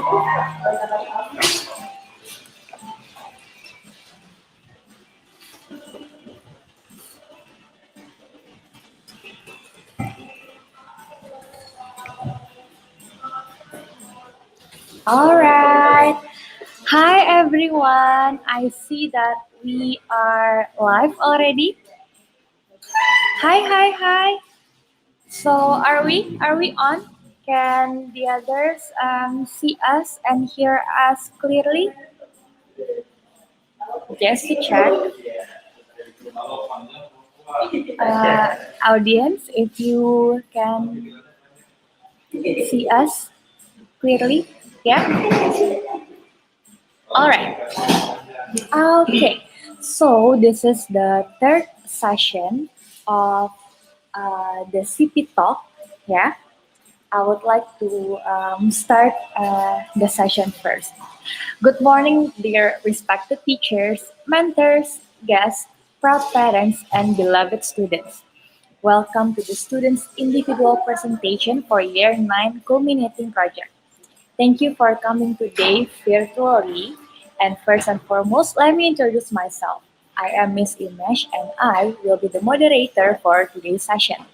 All right. Hi everyone. I see that we are live already. Hi, hi, hi. So are we on? Can the others see us and hear us clearly? Just to check, audience, if you can see us clearly. Yeah. All right. Okay. So this is the third session of the CP talk. Yeah. I would like to start the session first. Good morning, dear respected teachers, mentors, guests, proud parents, and beloved students. Welcome to the students' individual presentation for Year 9 Culminating Project. Thank you for coming today virtually. And first and foremost, let me introduce myself. I am Miss Imesh and I will be the moderator for today's session.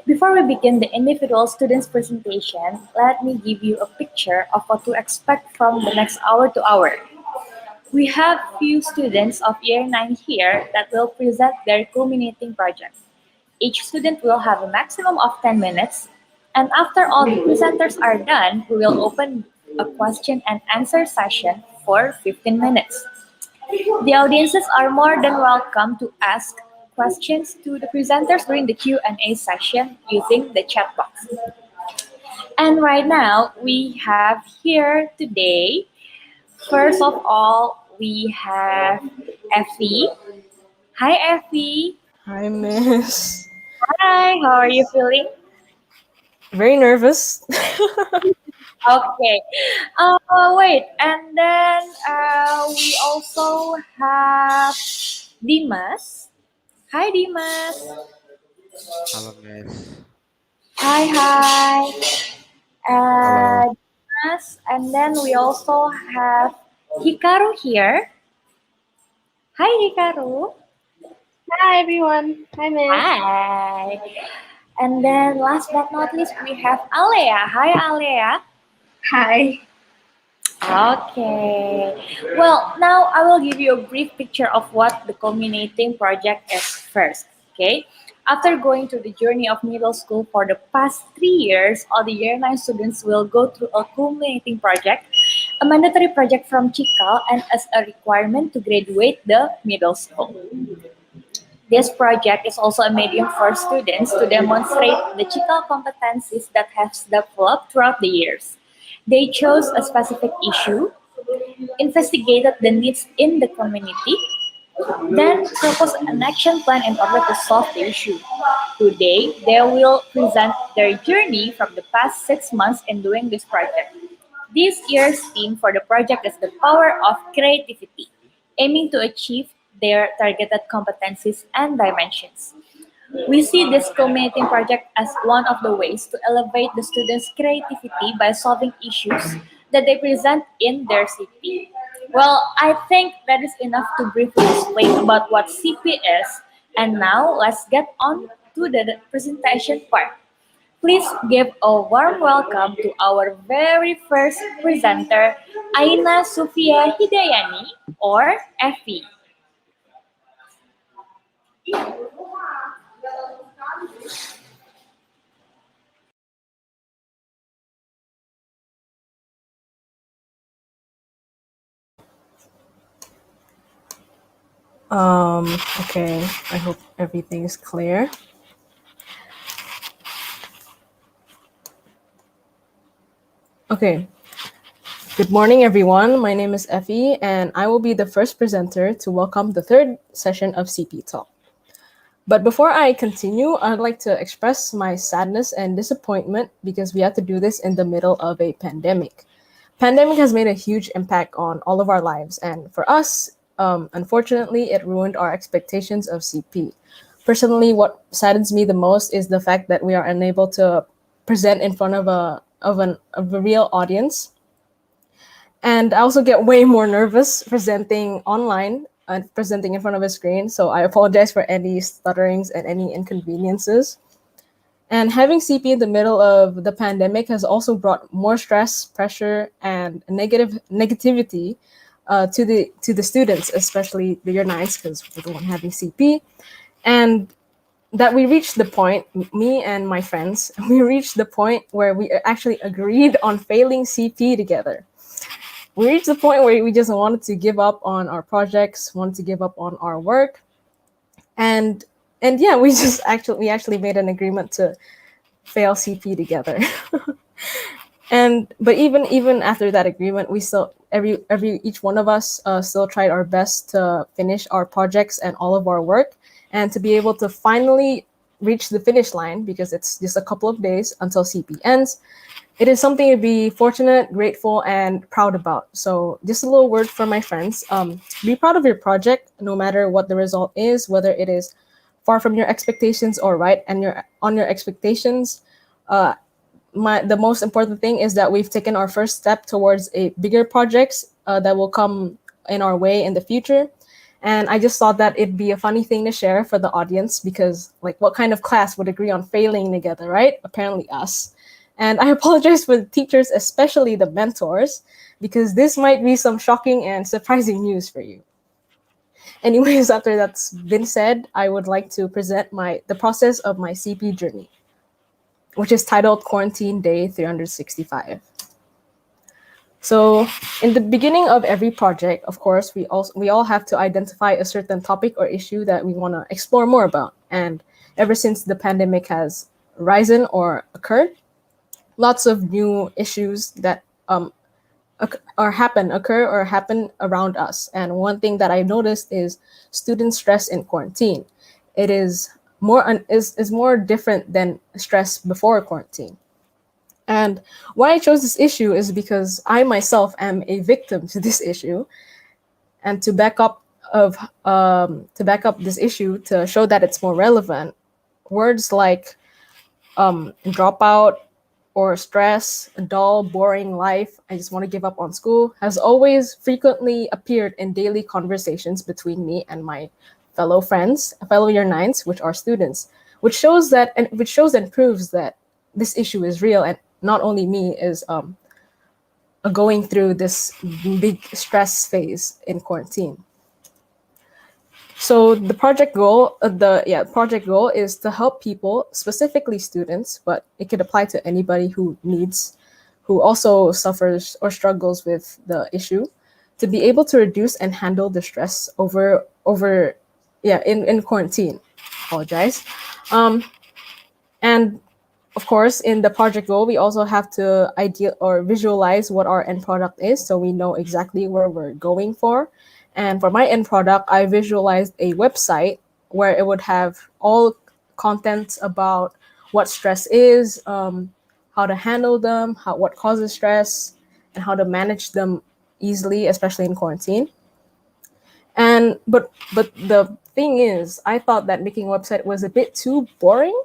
Before we begin the individual students' presentation, let me give you a picture of what to expect from the next hour to hour. We have few students of Year 9 here that will present their culminating project. Each student will have a maximum of 10 minutes, and after all the presenters are done, we will open a question and answer session for 15 minutes. The audiences are more than welcome to ask questions to the presenters during the Q&A session using the chat box. And right now, we have here today, first of all, we have Effie. Hi, Effie. Hi, Miss. Hi, how are you feeling? Very nervous. Okay. Wait, and then we also have Dimas. Hi, Dimas. Halo guys, Hi, hi. halo. Dimas. And then we also have Hikaru here. Hi, Hikaru. Hi everyone. Hi Miss. Hi. And then last but not least, we have Alea. Hi, Alea. Hi. Okay. Well, now I will give you a brief picture of what the culminating project is first. Okay. After going through the journey of middle school for the past 3 years, all the year 9 students will go through a culminating project, a mandatory project from Cikal, and as a requirement to graduate the middle school. This project is also a medium for students to demonstrate the Cikal competencies that have developed throughout the years. They chose a specific issue, investigated the needs in the community, then proposed an action plan in order to solve the issue. Today, they will present their journey from the past 6 months in doing this project. This year's theme for the project is the power of creativity, aiming to achieve their targeted competencies and dimensions. We see this culminating project as one of the ways to elevate the students' creativity by solving issues that they present in their CP. Well, I think that is enough to briefly explain about what CP is, and now let's get on to the presentation part. Please give a warm welcome to our very first presenter, Aina Sufia Hidayani, or Effie. Okay. I hope everything is clear. Okay. Good morning, everyone. My name is Effie, and I will be the first presenter to welcome the third session of CP Talk. But before I continue, I'd like to express my sadness and disappointment because we had to do this in the middle of a pandemic. Pandemic has made a huge impact on all of our lives, and for us, unfortunately, it ruined our expectations of CP. Personally, what saddens me the most is the fact that we are unable to present in front of a of a real audience. And I also get way more nervous presenting online and presenting in front of a screen. So I apologize for any stutterings and any inconveniences. And having CP in the middle of the pandemic has also brought more stress, pressure, and negativity to the students, especially the year nines, because we're the one having CP. And that we reached the point, me and my friends, we reached the point where we actually agreed on failing CP together. We reached the point where we just wanted to give up on our projects, wanted to give up on our work, and yeah, we actually made an agreement to fail CP together. But even after that agreement, we still each one of us still tried our best to finish our projects and all of our work, and to be able to finally reach the finish line, because it's just a couple of days until CP ends. It is something to be fortunate, grateful, and proud about. So just a little word for my friends. Be proud of your project, no matter what the result is, whether it is far from your expectations or right and on your expectations. The most important thing is that we've taken our first step towards a bigger projects that will come in our way in the future. And I just thought that it'd be a funny thing to share for the audience, because like, what kind of class would agree on failing together, right? Apparently us. And I apologize for the teachers, especially the mentors, because this might be some shocking and surprising news for you. Anyways, after that's been said, I would like to present the process of my CP journey, which is titled Quarantine Day 365. So in the beginning of every project, of course, we all have to identify a certain topic or issue that we want to explore more about. And ever since the pandemic has risen or occurred, lots of new issues that occur or happen around us. And one thing that I noticed is student stress in quarantine. It is more different than stress before quarantine. And why I chose this issue is because I myself am a victim to this issue. And to back up this issue, to show that it's more relevant, words like dropout or stress, a dull, boring life, I just want to give up on school, has always frequently appeared in daily conversations between me and my fellow year nines, which are students, which shows and proves that this issue is real, and not only me is going through this big stress phase in quarantine. So the project goal is to help people, specifically students, but it could apply to anybody who also suffers or struggles with the issue, to be able to reduce and handle the stress in quarantine. Apologize. And of course, in the project goal, we also have to visualize what our end product is, so we know exactly where we're going for. And for my end product, I visualized a website where it would have all contents about what stress is, how to handle them, what causes stress, and how to manage them easily, especially in quarantine. And but the thing is, I thought that making a website was a bit too boring,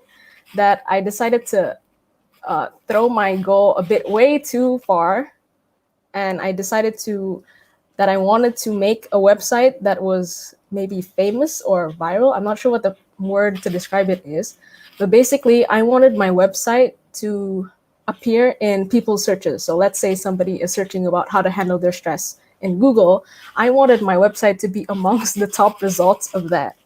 that I decided to throw my goal a bit way too far, and I decided that I wanted to make a website that was maybe famous or viral. I'm not sure what the word to describe it is, but basically I wanted my website to appear in people's searches. So let's say somebody is searching about how to handle their stress in Google. I wanted my website to be amongst the top results of that.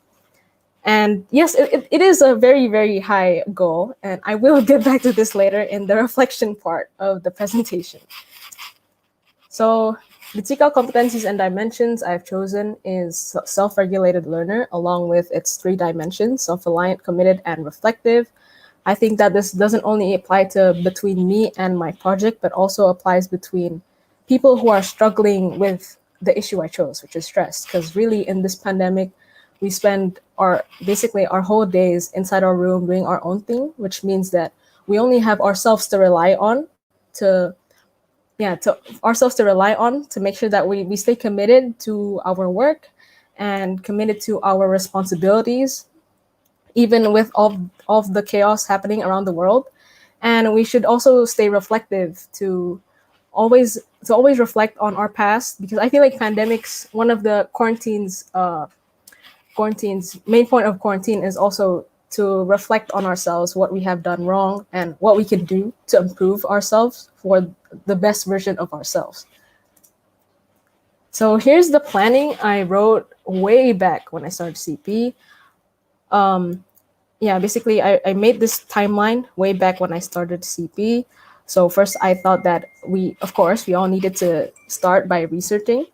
And yes, it is a very, very high goal, and I will get back to this later in the reflection part of the presentation. So the Cikal Competencies and Dimensions I've chosen is self-regulated learner, along with its 3 dimensions: self-reliant, committed, and reflective. I think that this doesn't only apply to between me and my project, but also applies between people who are struggling with the issue I chose, which is stress. Because really, in this pandemic, we spend our whole days inside our room doing our own thing, which means that we only have ourselves to rely on to make sure that we stay committed to our work and committed to our responsibilities, even with all of the chaos happening around the world. And we should also stay reflective to always reflect on our past, because I feel like pandemics, one of the quarantine's main point of quarantine is also to reflect on ourselves, what we have done wrong and what we can do to improve ourselves for the best version of ourselves. So here's the planning I wrote way back when I started CP. Yeah, basically I made this timeline way back when I started CP. So first I thought that we all needed to start by researching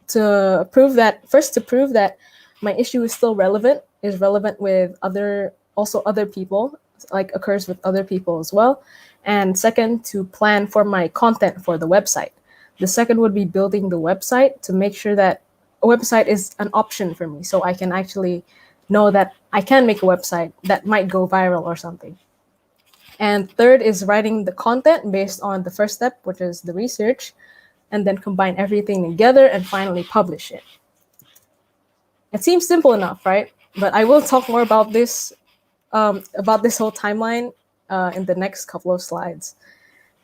to prove that my issue is still relevant with other people, like occurs with other people as well. And second, to plan for my content for the website. The second would be building the website to make sure that a website is an option for me, so I can actually know that I can make a website that might go viral or something. And third is writing the content based on the first step, which is the research, and then combine everything together and finally publish it. It seems simple enough, right? But I will talk more about this whole timeline in the next couple of slides.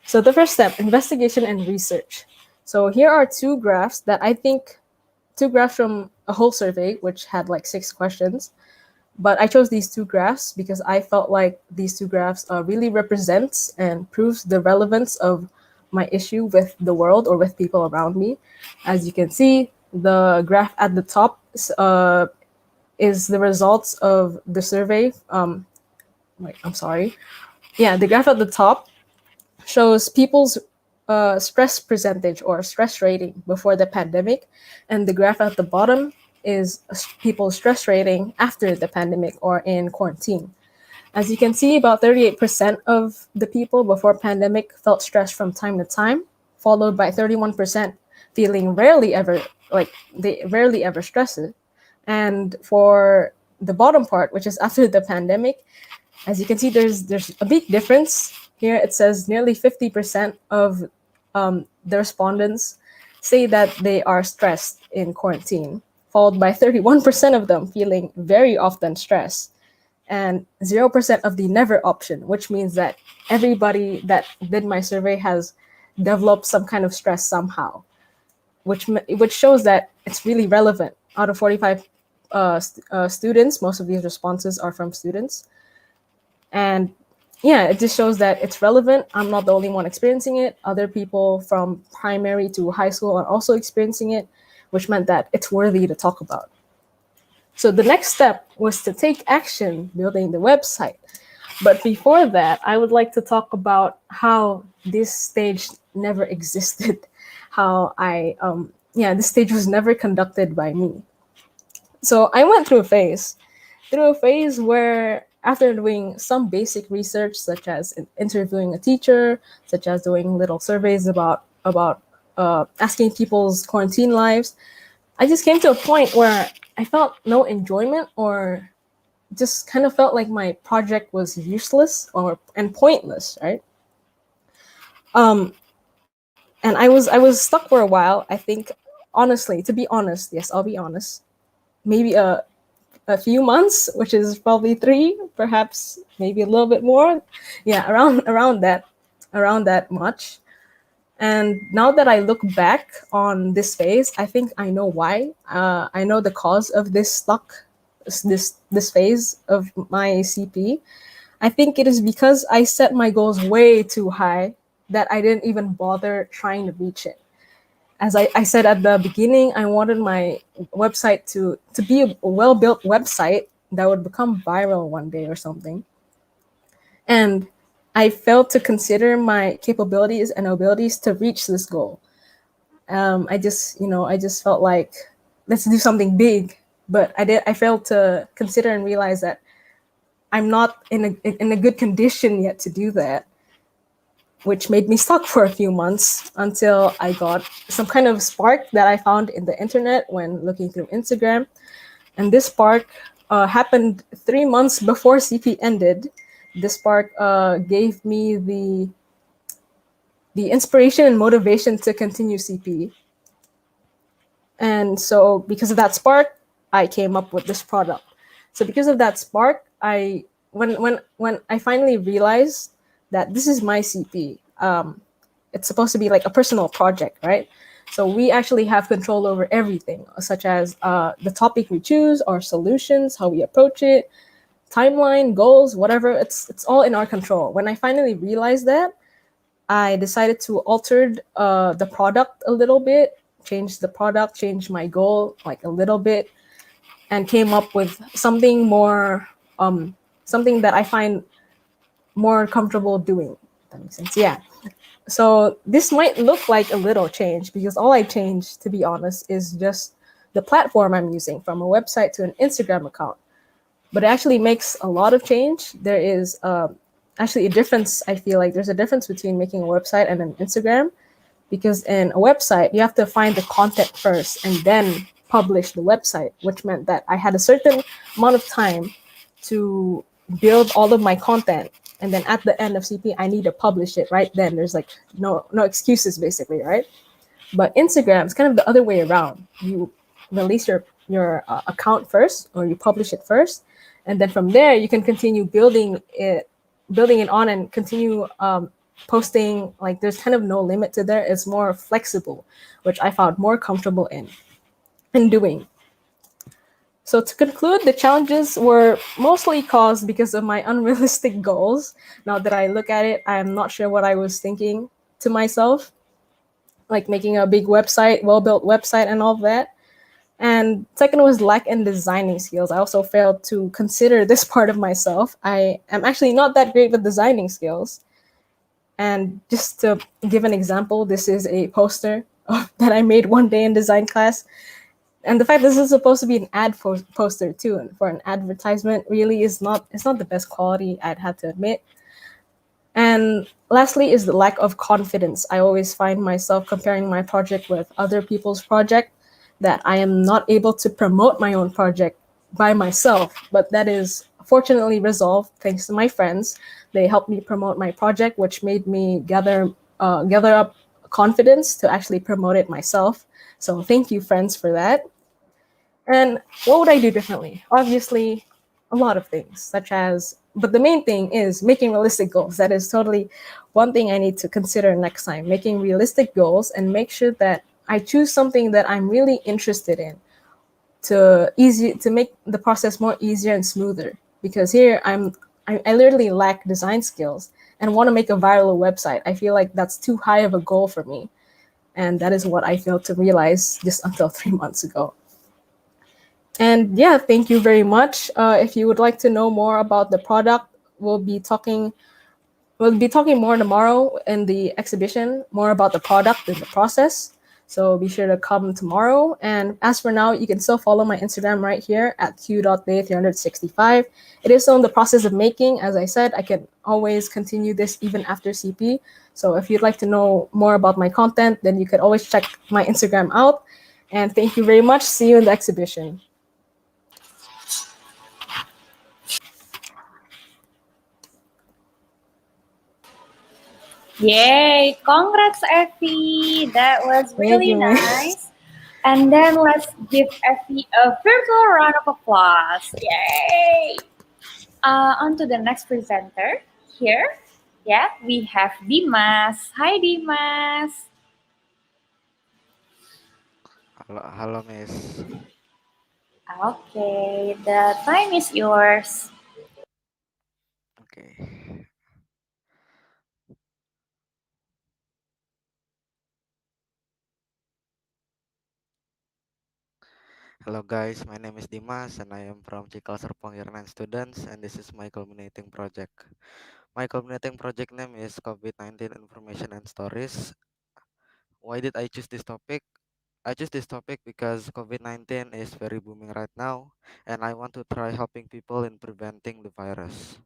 So the first step, investigation and research. So here are two graphs from a whole survey, which had like 6 questions. But I chose these two graphs because I felt like these two graphs really represents and proves the relevance of my issue with the world or with people around me. As you can see, the graph at the top is the results of the survey. Wait, I'm sorry. Yeah, the graph at the top shows people's stress percentage or stress rating before the pandemic, and the graph at the bottom is people's stress rating after the pandemic or in quarantine. As you can see, about 38% of the people before pandemic felt stressed from time to time, followed by 31% feeling they rarely ever stress it. And for the bottom part, which is after the pandemic, as you can see, there's a big difference. Here it says nearly 50% of the respondents say that they are stressed in quarantine, followed by 31% of them feeling very often stressed, and 0% of the never option, which means that everybody that did my survey has developed some kind of stress somehow, which shows that it's really relevant. Out of 45 students, most of these responses are from students. And yeah, it just shows that it's relevant. I'm not the only one experiencing it. Other people from primary to high school are also experiencing it, which meant that it's worthy to talk about. So the next step was to take action building the website. But before that, I would like to talk about how this stage never existed. This stage was never conducted by me. So I went through a phase where, after doing some basic research, such as interviewing a teacher, such as doing little surveys about asking people's quarantine lives, I just came to a point where I felt no enjoyment, or just kind of felt like my project was useless and pointless, right? And I was stuck for a while. I think, honestly, to be honest, yes, I'll be honest, maybe a few months, which is probably 3, perhaps maybe a little bit more. Yeah, around that much. And now that I look back on this phase, I think I know why. I know the cause of this phase of my CP. I think it is because I set my goals way too high that I didn't even bother trying to reach it. As I said at the beginning, I wanted my website to be a well-built website that would become viral one day or something. And I failed to consider my capabilities and abilities to reach this goal. I just felt like, let's do something big, but I failed to consider and realize that I'm not in a good condition yet to do that, which made me stuck for a few months until I got some kind of spark that I found in the internet when looking through Instagram. And this spark happened 3 months before CP ended. This spark gave me the inspiration and motivation to continue CP. And so because of that spark, I came up with this product. So because of that spark, when I finally realized that this is my CP. It's supposed to be like a personal project, right? So we actually have control over everything, such as the topic we choose, our solutions, how we approach it, timeline, goals, whatever. It's all in our control. When I finally realized that, I decided to alter the product a little bit, change the product, change my goal like a little bit, and came up with something more, something that I find more comfortable doing. If that makes sense. Yeah. So this might look like a little change because all I changed, to be honest, is just the platform I'm using from a website to an Instagram account. But it actually makes a lot of change. There is actually a difference. I feel like there's a difference between making a website and an Instagram, because in a website you have to find the content first and then publish the website, which meant that I had a certain amount of time to build all of my content, and then at the end of CP I need to publish it right then. There's like no excuses basically, right? But Instagram is kind of the other way around. You release your account first, or you publish it first, and then from there you can continue building it on and continue posting. Like there's kind of no limit to there. It's more flexible, which I found more comfortable in doing. So to conclude, the challenges were mostly caused because of my unrealistic goals. Now that I look at it, I'm not sure what I was thinking to myself, like making a big website, well built website, and all of that. And second was lack in designing skills. I also failed to consider this part of myself. I am actually not that great with designing skills. And just to give an example, this is a poster that I made one day in design class. And the fact this is supposed to be an poster too, and for an advertisement, really is not, it's not the best quality, I'd have to admit. And lastly is the lack of confidence. I always find myself comparing my project with other people's project, that I am not able to promote my own project by myself. But that is fortunately resolved thanks to my friends. They helped me promote my project, which made me gather up confidence to actually promote it myself. So thank you, friends, for that. And what would I do differently? Obviously, a lot of things, such as, but the main thing is making realistic goals. That is totally one thing I need to consider next time, making realistic goals and make sure that I choose something that I'm really interested in, to make the process more easier and smoother. Because here I literally lack design skills and want to make a viral website. I feel like that's too high of a goal for me. And that is what I failed to realize just until 3 months ago. And yeah, thank you very much. If you would like to know more about the product, we'll be talking we'll be talking more tomorrow in the exhibition, more about the product and the process. So be sure to come tomorrow. And as for now, you can still follow my Instagram right here at q.day365. It is still in the process of making. As I said, I can always continue this even after CP. So if you'd like to know more about my content, then you could always check my Instagram out. And thank you very much. See you in the exhibition. Yay! Congrats, Effie. That was Thank really you, Miss. nice. And then let's give Effie a virtual round of applause. Yay! On to the next presenter here. Yeah, we have Dimas. Hi, Dimas. Halo, Miss. Okay, the time is yours. Okay. Hello, guys. My name is Dimas, and I am from Cikal Serpong Year 9 students, and this is my culminating project. My culminating project name is COVID-19 Information and Stories. Why did I choose this topic? I choose this topic because COVID-19 is very booming right now, and I want to try helping people in preventing the virus.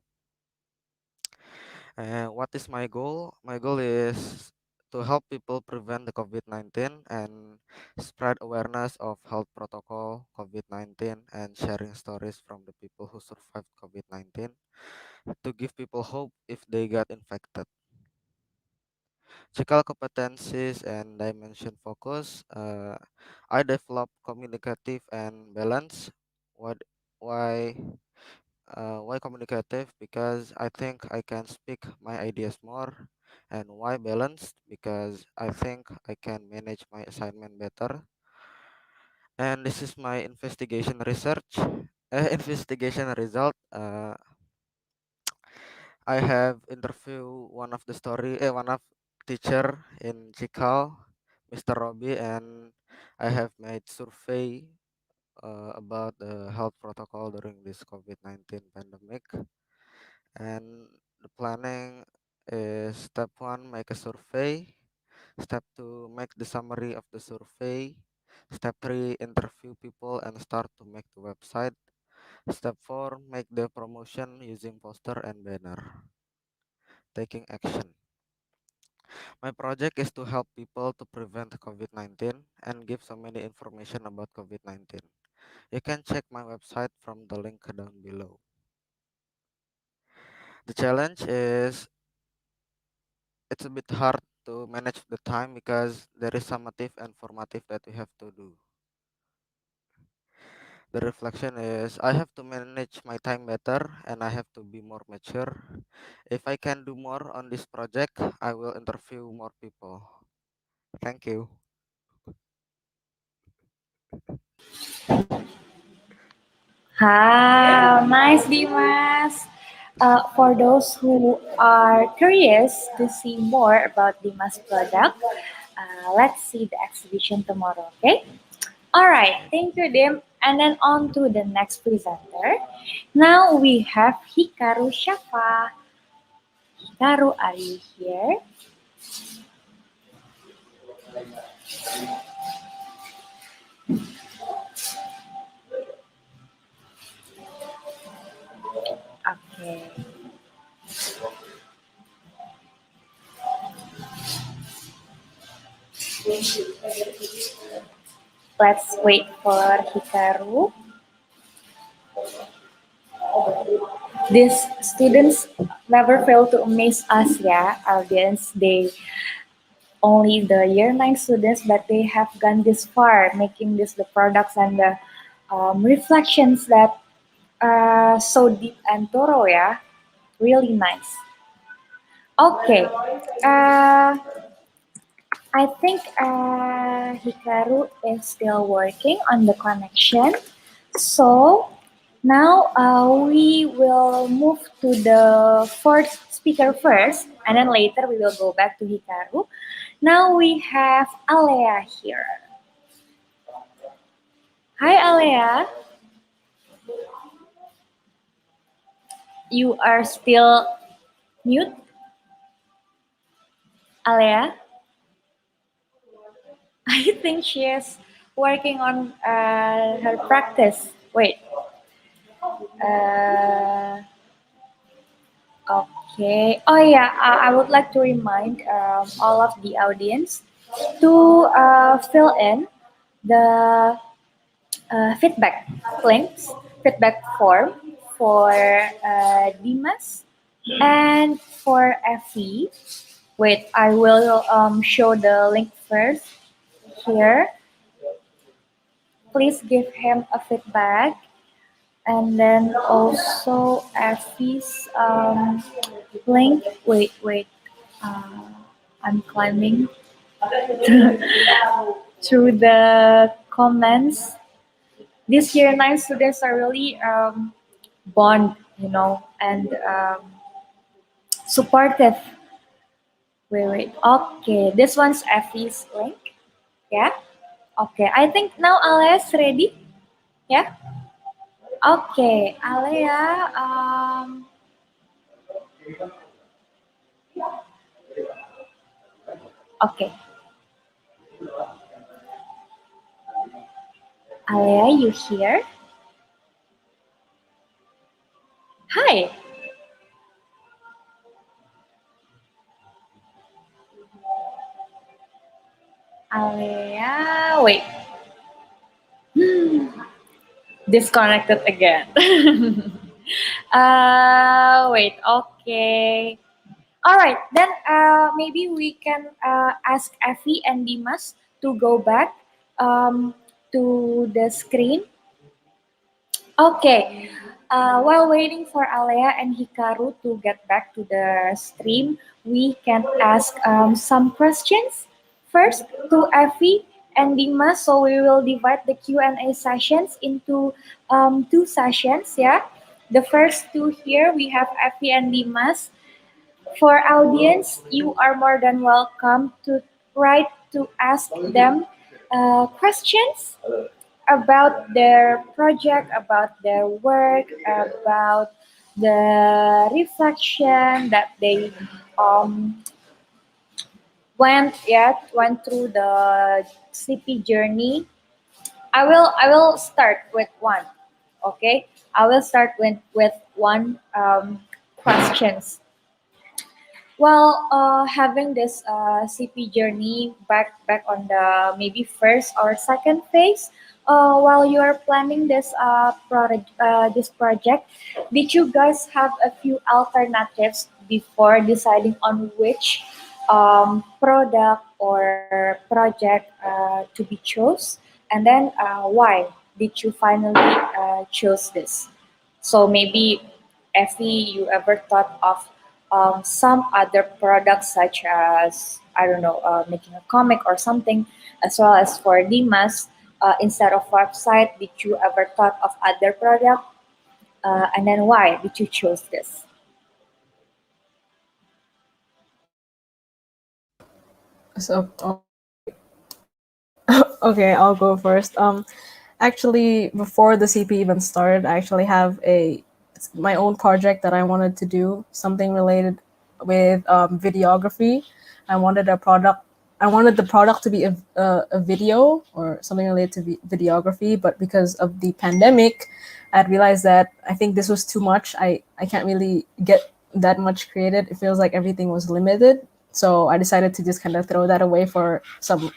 And what is my goal? My goal is to help people prevent the COVID-19 and spread awareness of health protocol COVID-19 and sharing stories from the people who survived COVID-19 to give people hope if they got infected. Cikal competencies and dimension focus. I develop communicative and balance. What why Why communicative? Because I think I can speak my ideas more. And why balanced? Because I think I can manage my assignment better. And this is my investigation research, investigation result. I have interviewed one of teacher in Cikal, Mr. Robbie, and I have made survey about the health protocol during this COVID-19 pandemic. And the planning is step one, make a survey. Step two, make the summary of the survey. Step three, interview people and start to make the website. Step four, make the promotion using poster and banner. Taking action. My project is to help people to prevent COVID-19 and give so many information about COVID-19. You can check my website from the link down below. The challenge is it's a bit hard to manage the time because there is summative and formative that we have to do. The reflection is I have to manage my time better and I have to be more mature. If I can do more on this project, I will interview more people. Thank you. Nice, Dimas. For those who are curious to see more about Dimas' product, let's see the exhibition tomorrow, okay? All right, thank you, Dim. And then on to the next presenter. Now we have Hikaru Shafa. Hikaru, are you here? Okay. Let's wait for Hikaru. These students never fail to amaze us, yeah, audience. They only the year 9 students, but they have gone this far, making this the products and the reflections that are so deep and thorough, yeah. Really nice. Okay. I think Hikaru is still working on the connection. So now we will move to the fourth speaker first, and then later we will go back to Hikaru. Now we have Alea here. Hi, Alea. You are still mute, Alea? I think she is working on her practice. Wait. Uh, okay. Oh yeah, I would like to remind all of the audience to fill in the feedback links, feedback form for Dimas and for Effie. Wait, I will show the link first here. Please give him a feedback. And then also Effie's link. Wait. Uh, I'm climbing through the comments. This year 9 students are really bond, and supportive. Wait. Okay, this one's Effie's link. Yeah. Okay, I think now Alea's ready. Yeah. Okay, Alea. Okay, Alea, you here? Hi. Alea. Wait. Disconnected again. Wait. Okay. All right. Then maybe we can ask Effie and Dimas to go back to the screen. Okay. While waiting for Alea and Hikaru to get back to the stream, we can ask some questions. First to Effie and Dimas, so we will divide the Q&A sessions into two sessions, yeah? The first two here, we have Effie and Dimas. For audience, you are more than welcome to try to ask them questions about their project, about their work, about the reflection that they um, went through the CP journey. I will start with one. Okay, I will start with one questions. Well, having this CP journey back on the maybe first or second phase, while you are planning this project, did you guys have a few alternatives before deciding on which product or project to be chose, and then why did you finally choose this? So maybe Effie, you ever thought of some other products such as I don't know, making a comic or something, as well as for Dimas, instead of website, did you ever thought of other product? And then why did you choose this? So, okay, I'll go first. Actually, before the CP even started, I actually have my own project that I wanted to do, something related with videography. I wanted a product. I wanted the product to be a video or something related to videography, but because of the pandemic, I realized that I think this was too much. I can't really get that much created. It feels like everything was limited. So I decided to just kind of throw that away for some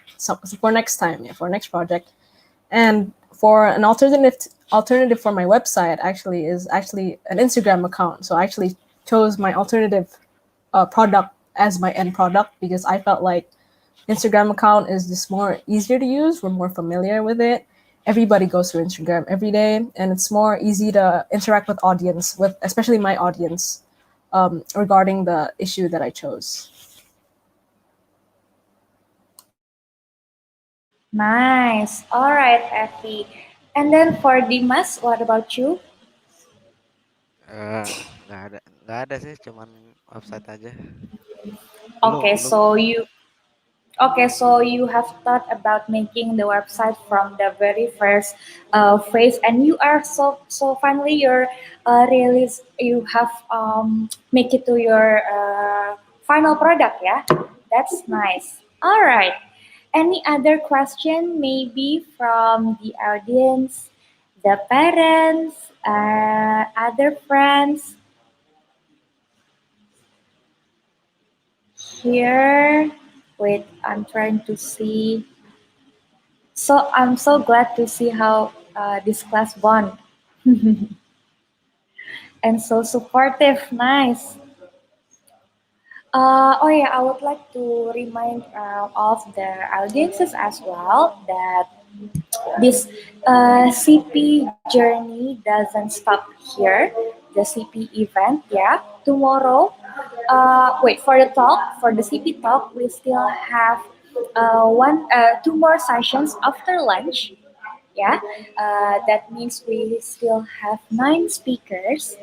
for next time, yeah, for next project. And for an alternative for my website actually is actually an Instagram account. So I actually chose my alternative product as my end product because I felt like Instagram account is just more easier to use. We're more familiar with it. Everybody goes through Instagram every day, and it's more easy to interact with audience, with especially my audience, regarding the issue that I chose. Nice. All right, Effie. And then for Dimas, what about you? Eh, nggak ada sih, cuman website aja. Belum Okay, belum. so you have thought about making the website from the very first phase, and you are so finally you're release you have make it to your final product, yeah. That's nice. All right. Any other question, maybe from the audience, the parents, other friends here? Wait, I'm trying to see. So I'm so glad to see how this class bond and so supportive. Nice. Oh yeah, I would like to remind of the audiences as well that this CP journey doesn't stop here. The CP event, yeah. Tomorrow, wait for the talk for the CP talk. We still have two more sessions after lunch. Yeah, that means we still have nine speakers.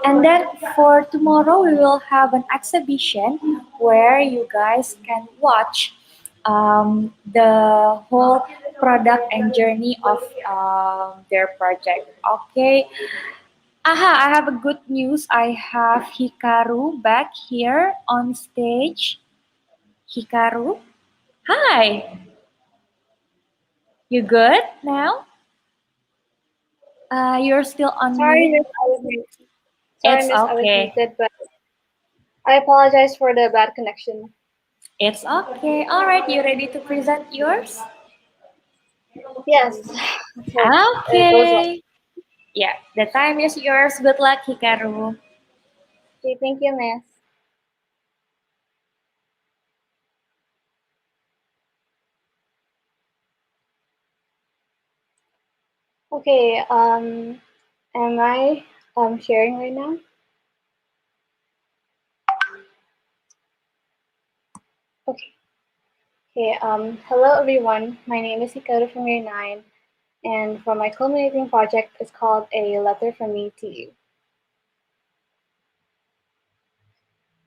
And then for tomorrow, we will have an exhibition where you guys can watch the whole product and journey of their project. Okay. Aha, I have a good news. I have Hikaru back here on stage. Hikaru, hi. You good now? You're still on Sorry, mute. Miss, I was muted. Sorry, It's Miss, I was okay. muted, but I apologize for the bad connection. It's okay. All right, you ready to present yours? Yes, let's hope it goes well. Okay. Yeah, the time is yours. Good luck, Hikaru. Okay, thank you, Miss. Okay, am I sharing right now. Okay. Okay. Hello everyone. My name is Hikaru from Year 9, and for my culminating project is called A Letter from Me to You.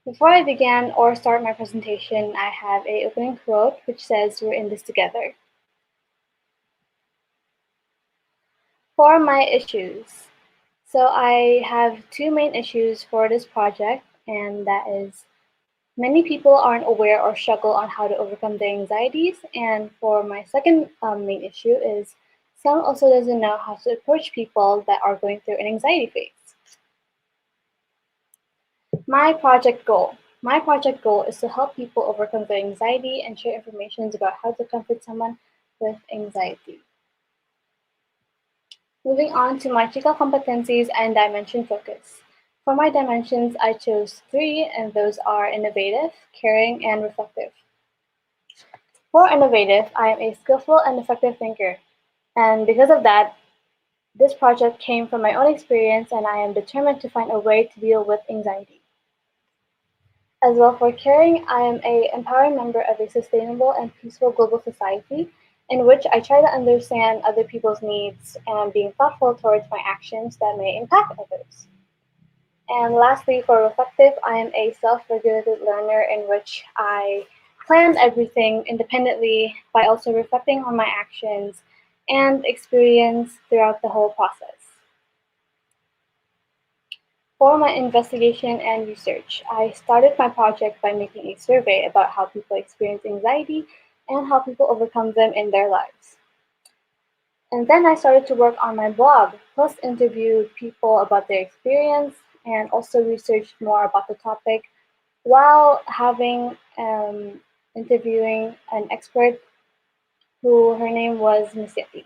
Before I begin or start my presentation, I have a opening quote which says, "We're in this together." For my issues. So I have two main issues for this project, and that is many people aren't aware or struggle on how to overcome their anxieties. And for my second main issue is some also doesn't know how to approach people that are going through an anxiety phase. My project goal. My project goal is to help people overcome their anxiety and share information about how to comfort someone with anxiety. Moving on to my Cikal competencies and dimension focus. For my dimensions, I chose three, and those are innovative, caring, and reflective. For innovative, I am a skillful and effective thinker, and because of that, this project came from my own experience, and I am determined to find a way to deal with anxiety. As well for caring, I am a empowering member of a sustainable and peaceful global society in which I try to understand other people's needs and being thoughtful towards my actions that may impact others. And lastly, for reflective, I am a self-regulated learner in which I plan everything independently by also reflecting on my actions and experience throughout the whole process. For my investigation and research, I started my project by making a survey about how people experience anxiety and how people overcome them in their lives. And then I started to work on my blog, plus interviewed people about their experience and also researched more about the topic while having interviewing an expert who her name was Miss Yeti.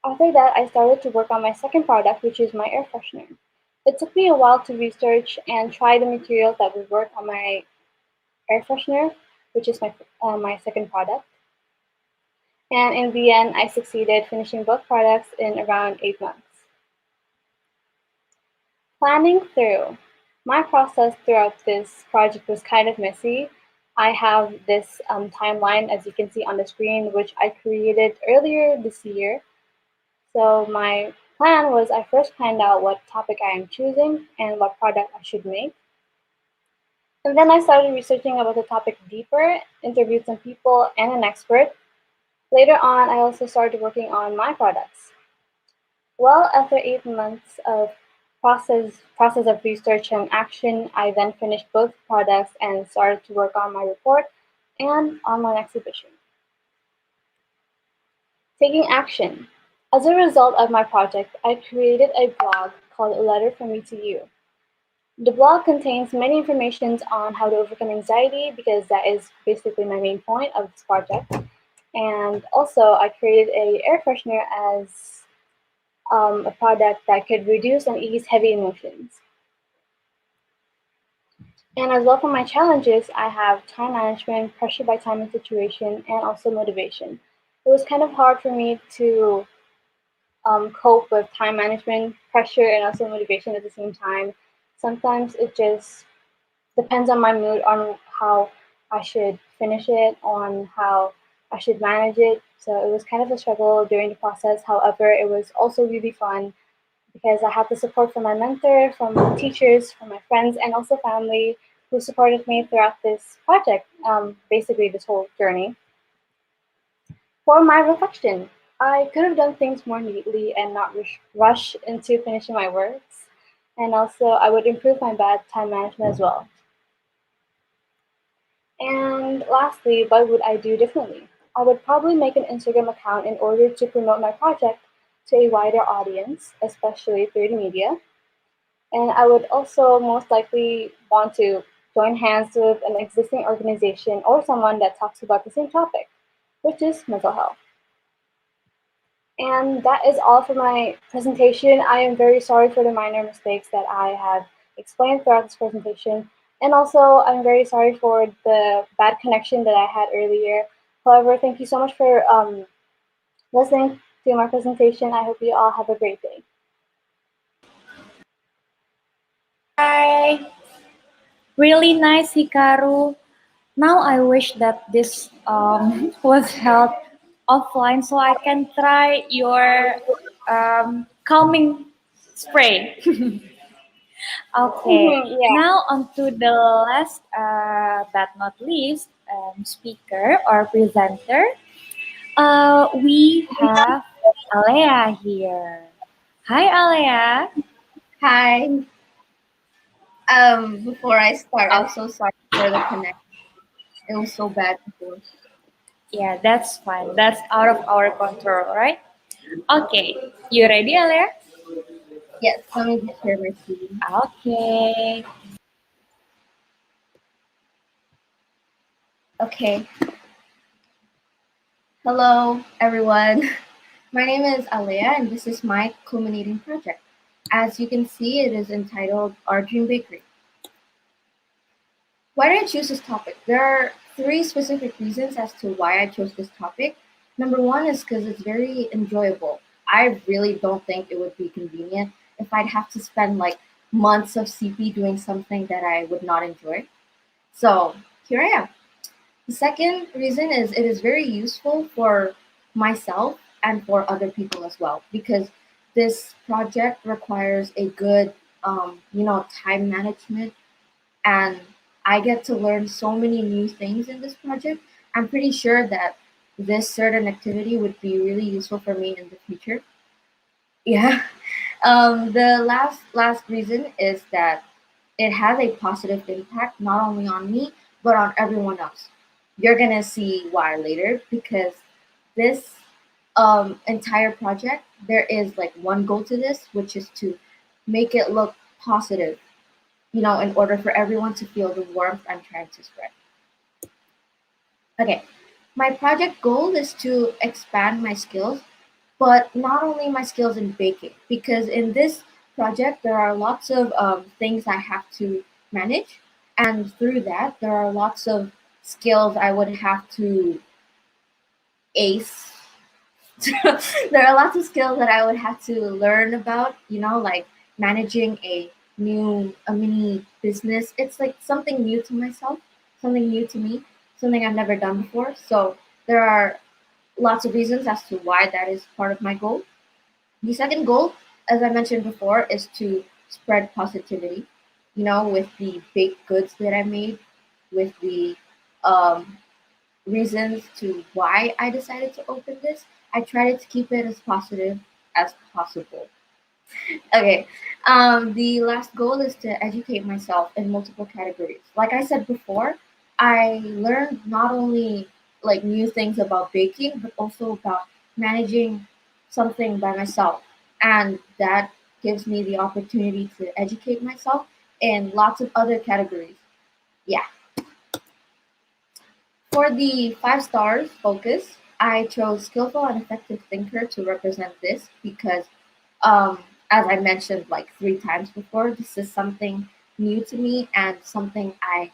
After that, I started to work on my second product, which is my air freshener. It took me a while to research and try the materials that would work on my air freshener, which is my second product. And in the end, I succeeded finishing both products in around 8 months. Planning through. My process throughout this project was kind of messy. I have this timeline, as you can see on the screen, which I created earlier this year. So my plan was I first planned out what topic I am choosing and what product I should make. And then I started researching about the topic deeper, interviewed some people and an expert. Later on, I also started working on my products. Well, after 8 months of process of research and action, I then finished both products and started to work on my report and online exhibition. Taking action. As a result of my project, I created a blog called A Letter from Me to You. The blog contains many informations on how to overcome anxiety because that is basically my main point of this project. And also, I created a air freshener as a product that could reduce and ease heavy emotions. And as well for my challenges, I have time management, pressure by time and situation, and also motivation. It was kind of hard for me to cope with time management, pressure, and also motivation at the same time. Sometimes it just depends on my mood on how I should finish it, on how I should manage it. So it was kind of a struggle during the process. However, it was also really fun because I had the support from my mentor, from my teachers, from my friends, and also family who supported me throughout this project, basically this whole journey. For my reflection, I could have done things more neatly and not rush into finishing my works. And also, I would improve my bad time management as well. And lastly, what would I do differently? I would probably make an Instagram account in order to promote my project to a wider audience, especially through the media. And I would also most likely want to join hands with an existing organization or someone that talks about the same topic, which is mental health. And that is all for my presentation. I am very sorry for the minor mistakes that I have explained throughout this presentation. And also, I'm very sorry for the bad connection that I had earlier. However, thank you so much for listening to my presentation. I hope you all have a great day. Hi. Really nice, Hikaru. Now I wish that this was held offline so I can try your calming spray. Okay, Yeah. now on to the last but not least speaker or presenter. We have Alea here. Hi, Alea. Hi. Before I start, I'm so sorry for the connection. It was so bad before. Yeah, that's fine. That's out of our control, right? Okay, you ready, Alea? Yes, let me just share my screen. Okay. Okay. Hello, everyone. My name is Alea, and this is my culminating project. As you can see, it is entitled Our Dream Bakery. Why did I choose this topic? There are three specific reasons as to why I chose this topic. Number one is because it's very enjoyable. I really don't think it would be convenient if I'd have to spend like months of CP doing something that I would not enjoy. So here I am. The second reason is it is very useful for myself and for other people as well because this project requires a good, time management, and I get to learn so many new things in this project. I'm pretty sure that this certain activity would be really useful for me in the future. Yeah. The last reason is that it has a positive impact not only on me but on everyone else. You're gonna see why later because this entire project there is like one goal to this, which is to make it look positive. In order for everyone to feel the warmth I'm trying to spread. Okay, my project goal is to expand my skills, but not only my skills in baking, because in this project there are lots of things I have to manage, and through that there are lots of skills I would have to ace. There are lots of skills that I would have to learn about, like managing a mini business. It's like something new to myself, something new to me, something I've never done before. So there are lots of reasons as to why that is part of my goal. The second goal, as I mentioned before, is to spread positivity, with the baked goods that I made, with the um, reasons to why I decided to open this. I tried to keep it as positive as possible. Okay. The last goal is to educate myself in multiple categories. Like I said before, I learned not only like new things about baking, but also about managing something by myself. And that gives me the opportunity to educate myself in lots of other categories. Yeah. For the 5 stars focus, I chose skillful and effective thinker to represent this because, as I mentioned like 3 times before, this is something new to me and something I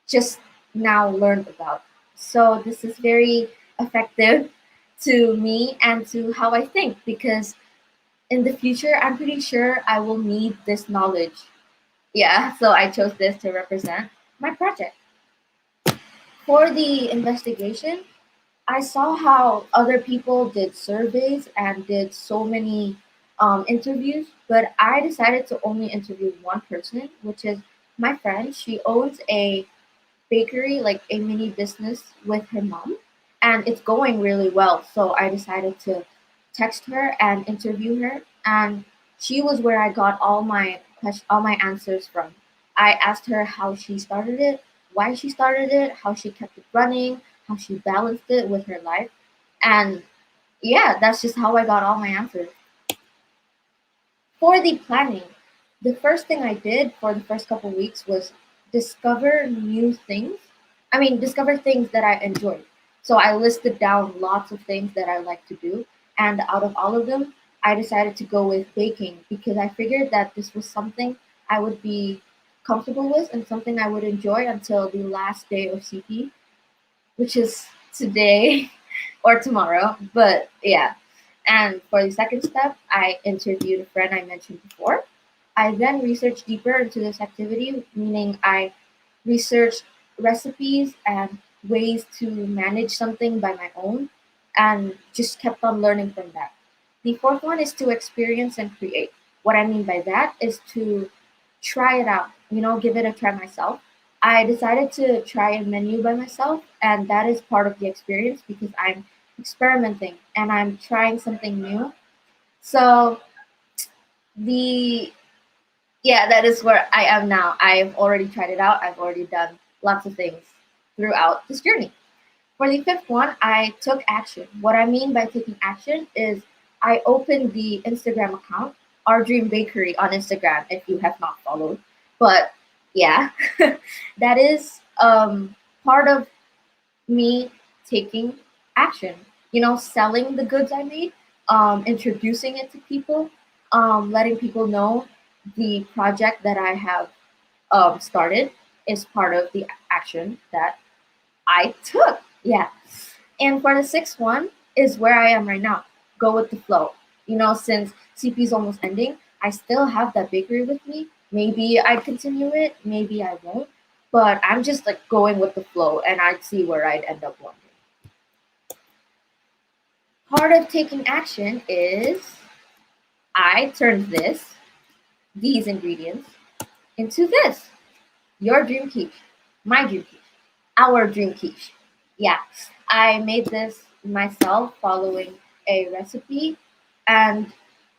just now learned about. So this is very effective to me and to how I think because in the future, I'm pretty sure I will need this knowledge. Yeah, so I chose this to represent my project. For the investigation, I saw how other people did surveys and did so many interviews, but I decided to only interview one person, which is my friend. She owns a bakery, like a mini business with her mom, and it's going really well. So I decided to text her and interview her, and she was where I got all my answers from. I asked her how she started it, why she started it, how she kept it running, how she balanced it with her life, and yeah, that's just how I got all my answers. For the planning, the first thing I did for the first couple weeks was discover new things. I mean, discover things that I enjoyed. So I listed down lots of things that I like to do, and out of all of them, I decided to go with baking because I figured that this was something I would be comfortable with and something I would enjoy until the last day of CP, which is today or tomorrow. But yeah. And for the second step, I interviewed a friend I mentioned before. I then researched deeper into this activity, meaning I researched recipes and ways to manage something by my own and just kept on learning from that. The fourth one is to experience and create. What I mean by that is to try it out, give it a try myself. I decided to try a menu by myself, and that is part of the experience because I'm experimenting and I'm trying something new. So the yeah, that is where I am now. I've already tried it out. I've already done lots of things throughout this journey. For the fifth one, I took action. What I mean by taking action is I opened the Instagram account, Our Dream Bakery on Instagram, if you have not followed. But yeah, that is part of me taking action. Selling the goods I made, introducing it to people, letting people know the project that I have started is part of the action that I took. Yeah. And for the sixth one is where I am right now. Go with the flow. Since CP is almost ending, I still have that bakery with me. Maybe I'd continue it, maybe I won't. But I'm just like going with the flow and I'd see where I'd end up one day. Part of taking action is I turned these ingredients, into this. Your dream quiche, my dream quiche, our dream quiche. Yeah, I made this myself following a recipe, and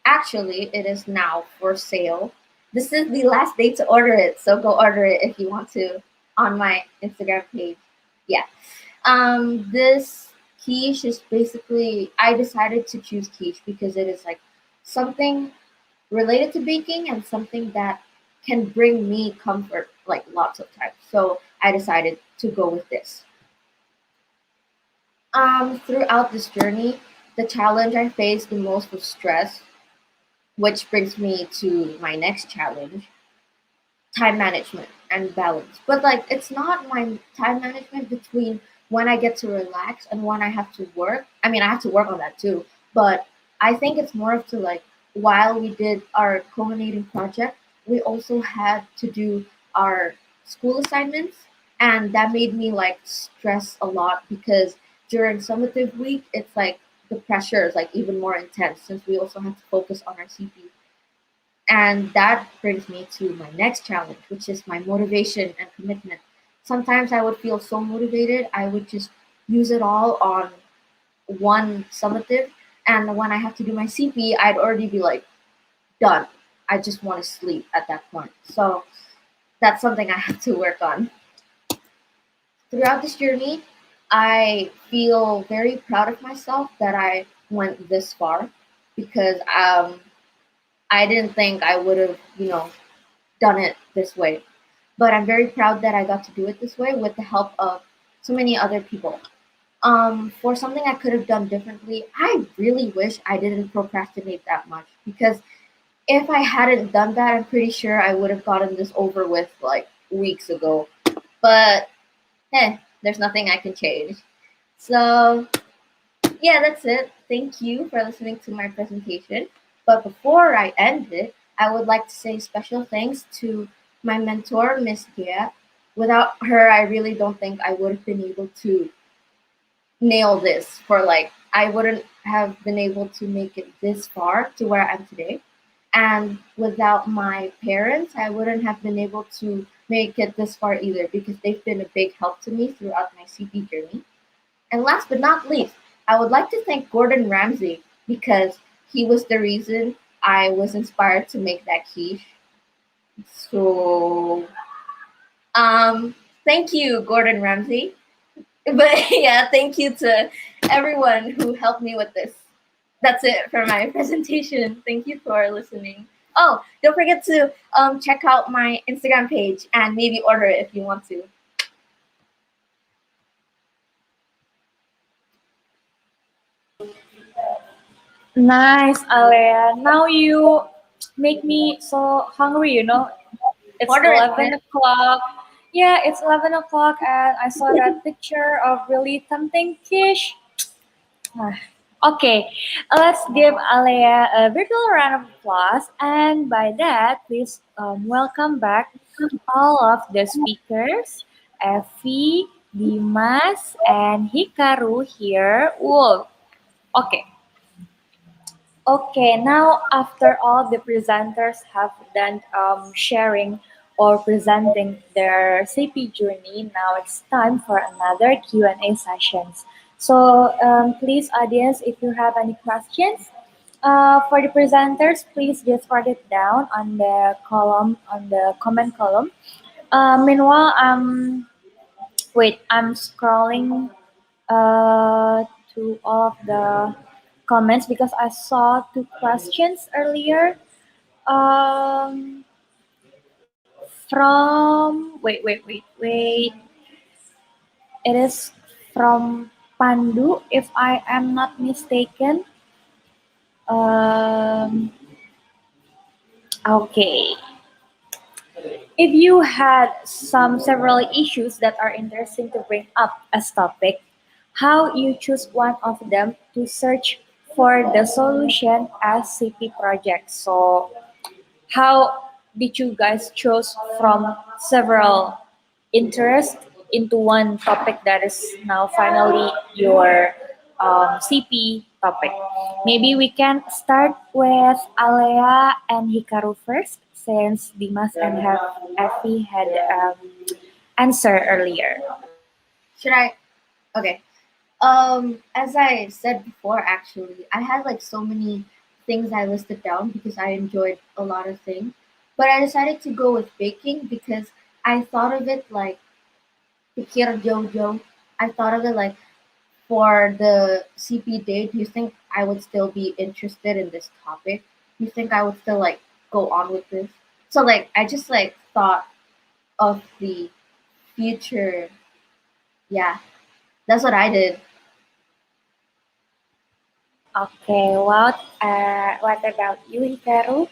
actually, it is now for sale. This is the last day to order it, so go order it if you want to on my Instagram page. Yeah. This quiche is basically, I decided to choose quiche because it is like something related to baking and something that can bring me comfort like lots of times. So I decided to go with this. Throughout this journey, the challenge I faced the most was stress, which brings me to my next challenge, time management and balance. But like it's not my time management between when I get to relax and when I have to work. I mean, I have to work on that too, but I think it's more of to like while we did our culminating project, we also had to do our school assignments, and that made me like stress a lot because during summative week, it's like the pressure is like even more intense since we also have to focus on our CP. And that brings me to my next challenge, which is my motivation and commitment. Sometimes I would feel so motivated, I would just use it all on one summative. And when I have to do my CP, I'd already be like, done. I just want to sleep at that point. So that's something I have to work on. Throughout this journey, I feel very proud of myself that I went this far because I didn't think I would have, done it this way. But I'm very proud that I got to do it this way with the help of so many other people. For something I could have done differently, I really wish I didn't procrastinate that much because if I hadn't done that, I'm pretty sure I would have gotten this over with like weeks ago. But there's nothing I can change. So yeah, that's it. Thank you for listening to my presentation. But before I end it, I would like to say special thanks to my mentor, Miss Gia. Without her, I really don't think I would have been able to nail this for like, I wouldn't have been able to make it this far to where I am today. And without my parents, I wouldn't have been able to make it this far either because they've been a big help to me throughout my CP journey. And last but not least, I would like to thank Gordon Ramsay because he was the reason I was inspired to make that quiche. So, thank you, Gordon Ramsay. But yeah, thank you to everyone who helped me with this. That's it for my presentation. Thank you for listening. Oh, don't forget to check out my Instagram page and maybe order it if you want to. Nice, Alea. Now you make me so hungry, It's Order it, 11 o'clock. Yeah, it's 11 o'clock, and I saw that picture of really tempting fish. Ah, Okay, let's give Alea a virtual round of applause. And by that, please welcome back all of the speakers, Effie, Dimas, and Hikaru here. Whoa. Okay, Okay, now after all the presenters have done sharing or presenting their CP journey, now it's time for another Q&A sessions. So please audience, if you have any questions for the presenters, please just write it down on the column, on the comment column. Meanwhile, wait, I'm scrolling uh, to all of the comments because I saw two questions earlier. Um, wait. It is from Pandu, if I am not mistaken. Um, okay. If you had some several issues that are interesting to bring up as topic, how you choose one of them to search for the solution as CP project. So how did you guys choose from several interests into one topic that is now finally your CP topic? Maybe we can start with Alea and Hikaru first, since Dimas and Effie had answer earlier. Should I? Okay. As I said before, actually, I had like so many things I listed down because I enjoyed a lot of things. But I decided to go with baking because I thought of it like pikir Jojo. I thought of it like for the CP day. Do you think I would still be interested in this topic? Do you think I would still like go on with this? So like I just like thought of the future. Yeah, that's what I did. Okay, what about you, Hikaru?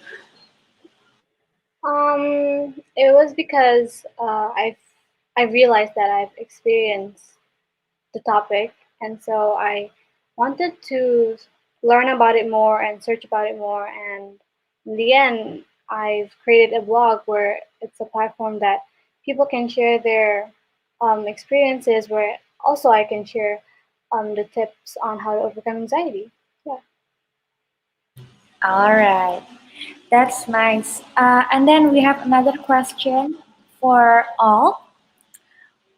It was because I realized that I've experienced the topic, and so I wanted to learn about it more and search about it more. And in the end, I've created a blog where it's a platform that people can share their experiences, where also I can share the tips on how to overcome anxiety. Yeah. All right. That's nice. And then we have another question for all.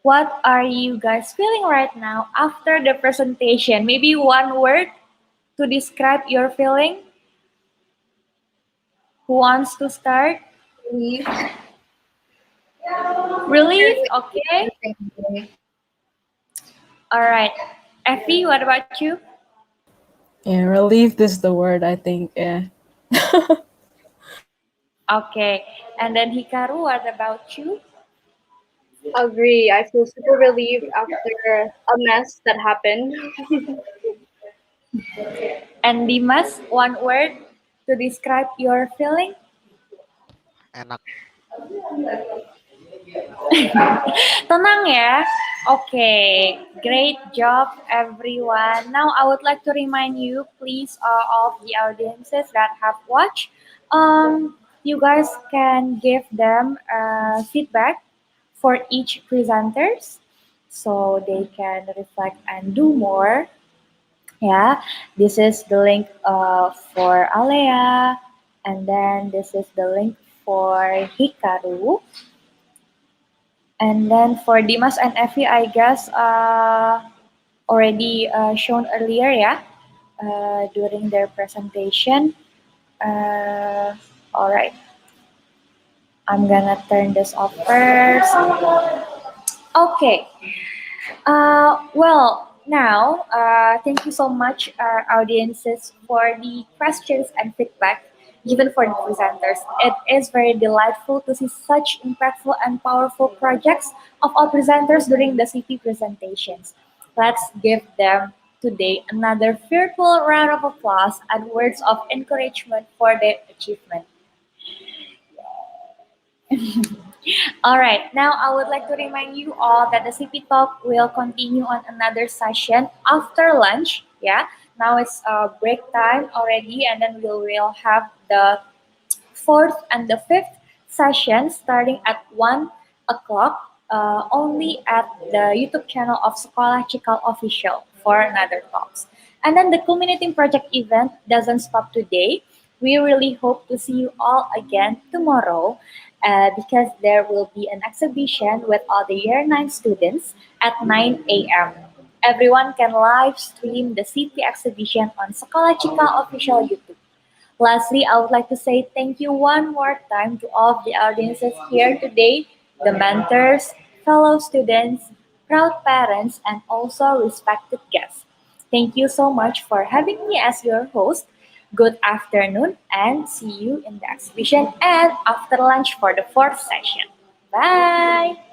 What are you guys feeling right now after the presentation? Maybe one word to describe your feeling. Who wants to start? Relief. Relief? Okay. Everything. All right. Effie, what about you? Yeah, relief is the word, I think. Yeah. Okay. And then Hikaru, what about you? Agree. I feel super relieved after a mess that happened. And Dimas, one word to describe your feeling? Enak. Tenang ya. Okay, great job everyone. Now I would like to remind you, please, all of the audiences that have watched, you guys can give them feedback for each presenters, so they can reflect and do more. Yeah, this is the link for Alea, and then this is the link for Hikaru. And then for Dimas and Effie, I guess already shown earlier, yeah, during their presentation. Uh, all right, I'm gonna turn this off first. Okay. Now, thank you so much, our audiences, for the questions and feedback given for the presenters. It is very delightful to see such impactful and powerful projects of all presenters during the CP presentations. Let's give them today another virtual round of applause and words of encouragement for their achievement. All right, now I would like to remind you all that the CP Talk will continue on another session after lunch. Yeah, now it's break time already, and then we will have the fourth and the fifth session starting at 1 o'clock only at the YouTube channel of Sekolah Cikal Official for another talks. And then the Culminating Project event doesn't stop today. We really hope to see you all again tomorrow because there will be an exhibition with all the Year 9 students at 9 a.m. Everyone can live stream the CP exhibition on Sekolah Cikal Official YouTube. Lastly, I would like to say thank you one more time to all of the audiences here today, the mentors, fellow students, proud parents, and also respected guests. Thank you so much for having me as your host. Good afternoon and see you in the exhibition and after lunch for the fourth session. Bye!